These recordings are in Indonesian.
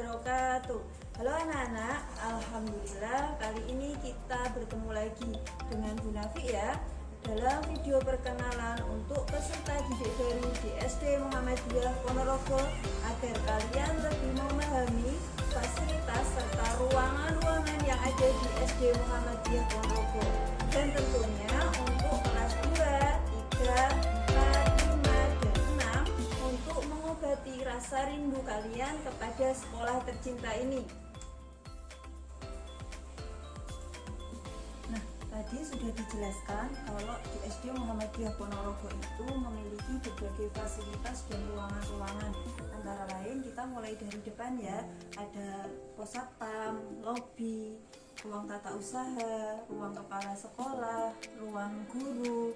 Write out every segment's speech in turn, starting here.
wabarakatuh. Halo anak-anak, alhamdulillah kali ini kita bertemu lagi dengan Bu Nafi ya dalam video perkenalan untuk peserta didik baru di SD Muhammadiyah Ponorogo agar kalian lebih memahami fasilitas serta ruangan-ruangan yang ada di SD Muhammadiyah Ponorogo, dan tentunya untuk kelas 2, 3, 4, 5, dan 6 untuk mengobati rasa rindu kalian kepada sekolah tercinta ini. Nah, tadi sudah dijelaskan kalau di SD Muhammadiyah Ponorogo itu memiliki berbagai fasilitas dan ruangan-ruangan. Antara lain kita mulai dari depan ya, ada pos satpam, lobi, ruang tata usaha, ruang kepala sekolah, ruang guru,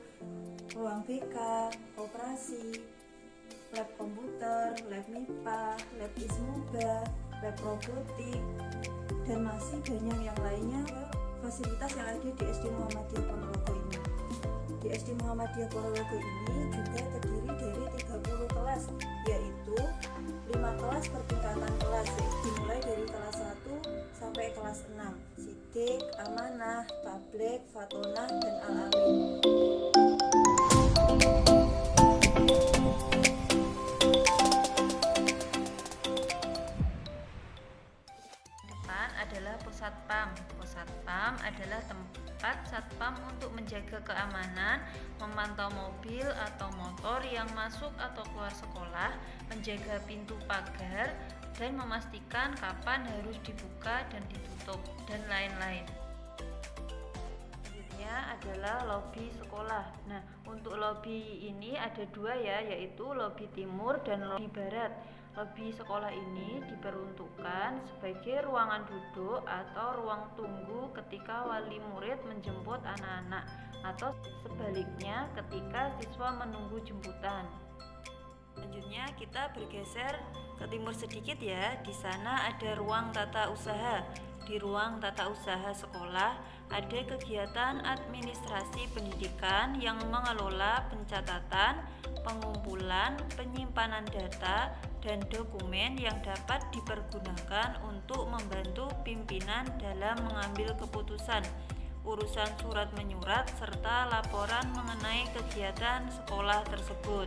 ruang BK, operasi, lab komputer, lab MIPA, lab Ismuba, lab robotik, dan masih banyak yang lainnya fasilitas yang ada di SD Muhammadiyah Ponorogo ini. Di SD Muhammadiyah Ponorogo ini juga terdiri dari 30 kelas, yaitu 5 kelas per tingkatan kelas, dimulai dari kelas 1 sampai kelas 6, Sidik, Amanah, Tablek, Fatonah, dan Al-Amin. Adalah Pusatpam. Pusatpam adalah tempat satpam untuk menjaga keamanan, memantau mobil atau motor yang masuk atau keluar sekolah, menjaga pintu pagar, dan memastikan kapan harus dibuka dan ditutup, dan lain-lain. Selanjutnya adalah lobi sekolah. Nah, untuk lobi ini ada dua ya, yaitu lobi timur dan lobi barat. Lobi sekolah ini diperuntukkan sebagai ruangan duduk atau ruang tunggu ketika wali murid menjemput anak-anak, atau sebaliknya ketika siswa menunggu jemputan. Selanjutnya kita bergeser ke timur sedikit ya. Di sana ada ruang tata usaha. Di ruang tata usaha sekolah ada kegiatan administrasi pendidikan yang mengelola pencatatan, pengumpulan, penyimpanan data, dan dokumen yang dapat dipergunakan untuk membantu pimpinan dalam mengambil keputusan, urusan surat menyurat, serta laporan mengenai kegiatan sekolah tersebut.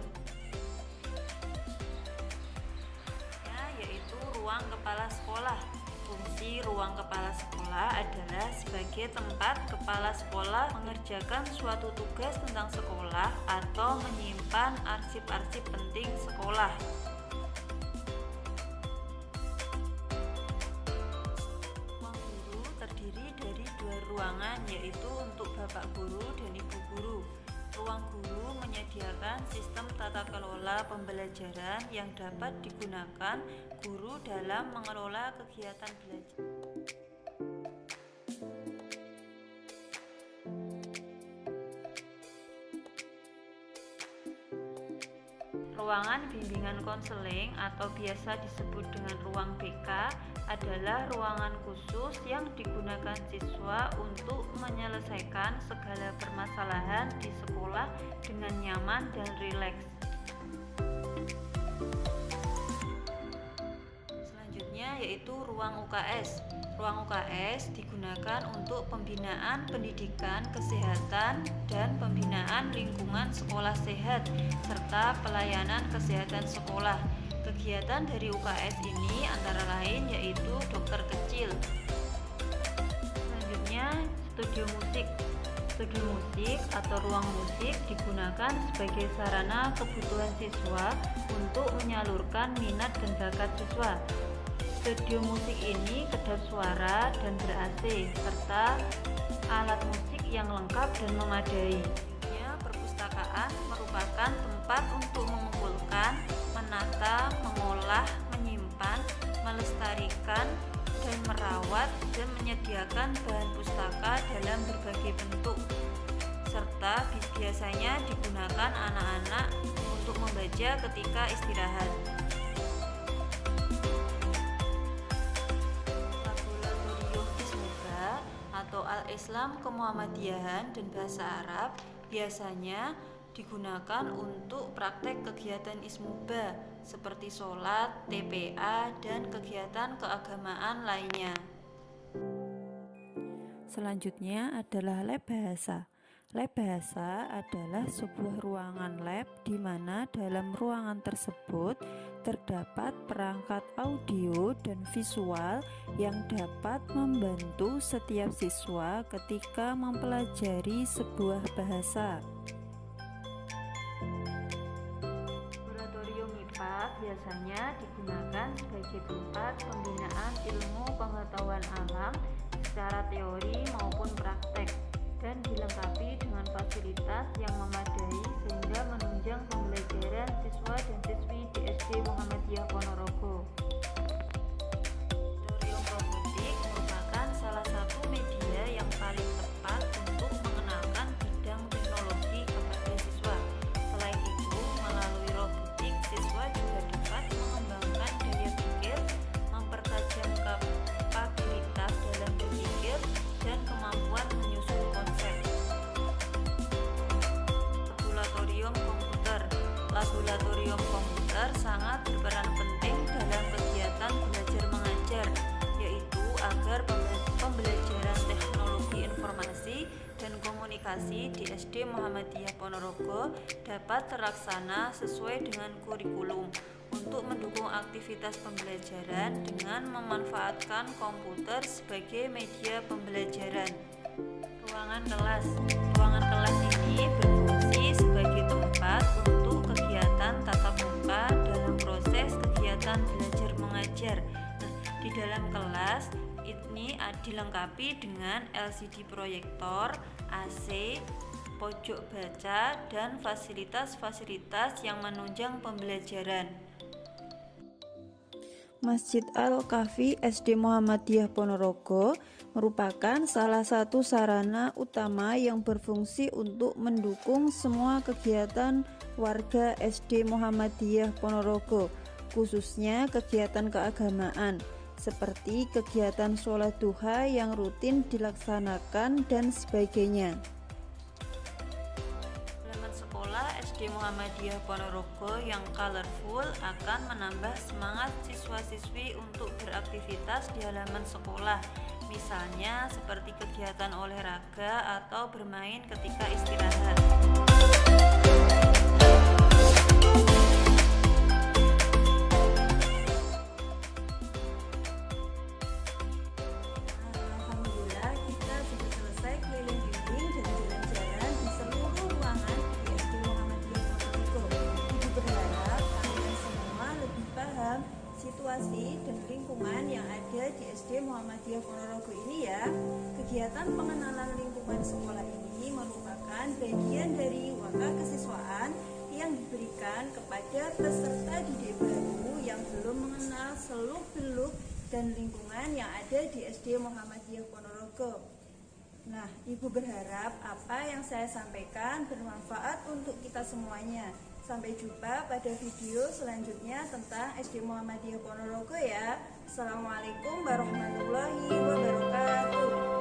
Yaitu ruang kepala sekolah. Fungsi ruang kepala sekolah adalah sebagai tempat kepala sekolah mengerjakan suatu tugas tentang sekolah atau menyimpan arsip-arsip penting sekolah. Ruang guru terdiri dari dua ruangan, yaitu untuk bapak guru dan ibu guru. Ruang guru menyediakan sistem tata kelola pembelajaran yang dapat digunakan guru dalam mengelola kegiatan belajar. Ruangan bimbingan konseling atau biasa disebut dengan ruang BK adalah ruangan khusus yang digunakan siswa untuk menyelesaikan segala permasalahan di sekolah dengan nyaman dan rileks. Selanjutnya yaitu ruang UKS. Ruang UKS digunakan untuk pembinaan pendidikan, kesehatan, dan pembinaan lingkungan sekolah sehat, serta pelayanan kesehatan sekolah. Kegiatan dari UKS ini antara lain yaitu dokter kecil. Selanjutnya, studio musik. Studio musik atau ruang musik digunakan sebagai sarana kebutuhan siswa untuk menyalurkan minat dan bakat siswa. Studio musik ini kedap suara dan ber-AC, serta alat musik yang lengkap dan memadai. Perpustakaan merupakan tempat untuk mengumpulkan, menata, mengolah, menyimpan, melestarikan, dan merawat dan menyediakan bahan pustaka dalam berbagai bentuk, serta biasanya digunakan anak-anak untuk membaca ketika istirahat. Laboratorium Ismuba atau Al-Islam Kemuhammadiyahan dan Bahasa Arab biasanya digunakan untuk praktek kegiatan ismuba seperti sholat, TPA, dan kegiatan keagamaan lainnya. Selanjutnya adalah lab bahasa. Lab bahasa adalah sebuah ruangan lab di mana dalam ruangan tersebut terdapat perangkat audio dan visual yang dapat membantu setiap siswa ketika mempelajari sebuah bahasa. Laboratorium MIPA biasanya digunakan sebagai tempat pembinaan ilmu pengetahuan alam secara teori maupun praktek, dan dilengkapi dengan fasilitas yang memadai sehingga menunjang pembelajaran siswa dan siswi di SD Muhammadiyah Ponorogo. Laboratorium robotik merupakan salah satu media yang paling tepat untuk mengenalkan bidang teknologi kepada siswa. Selain itu, melalui robotik siswa juga dapat mengembangkan daya pikir, mempertajam kapabilitas dalam berpikir, dan kemampuan menyusun konsep. Laboratorium komputer sangat berperan penting dalam kegiatan belajar mengajar, yaitu agar pembelajaran teknologi informasi dan komunikasi di SD Muhammadiyah Ponorogo dapat terlaksana sesuai dengan kurikulum untuk mendukung aktivitas pembelajaran dengan memanfaatkan komputer sebagai media pembelajaran. Ruangan kelas ini berfungsi sebagai tempat untuk kegiatan tatap muka dalam proses kegiatan belajar mengajar. Di dalam kelas ini dilengkapi dengan LCD proyektor, AC, pojok baca, dan fasilitas-fasilitas yang menunjang pembelajaran. Masjid Al-Kahfi SD Muhammadiyah Ponorogo merupakan salah satu sarana utama yang berfungsi untuk mendukung semua kegiatan warga SD Muhammadiyah Ponorogo, khususnya kegiatan keagamaan seperti kegiatan sholat duha yang rutin dilaksanakan dan sebagainya. SD Muhammadiyah Ponorogo yang colorful akan menambah semangat siswa-siswi untuk beraktivitas di halaman sekolah, misalnya seperti kegiatan olahraga atau bermain ketika istirahat. Alhamdulillah, kita sudah selesai keliling-keliling dan jalan-jalan di seluruh ruangan di SD Muhammadiyah Ponorogo. Ibu berharap kalian semua lebih paham situasi dan lingkungan yang ada di SD Muhammadiyah Ponorogo ini ya. Kegiatan pengenalan lingkungan sekolah ini merupakan bagian dari waka kesiswaan yang diberikan kepada peserta didik baru yang belum mengenal seluk-beluk dan lingkungan yang ada di SD Muhammadiyah Ponorogo. Nah, Ibu berharap apa yang saya sampaikan bermanfaat untuk kita semuanya. Sampai jumpa pada video selanjutnya tentang SD Muhammadiyah Ponorogo ya. Assalamualaikum warahmatullahi wabarakatuh.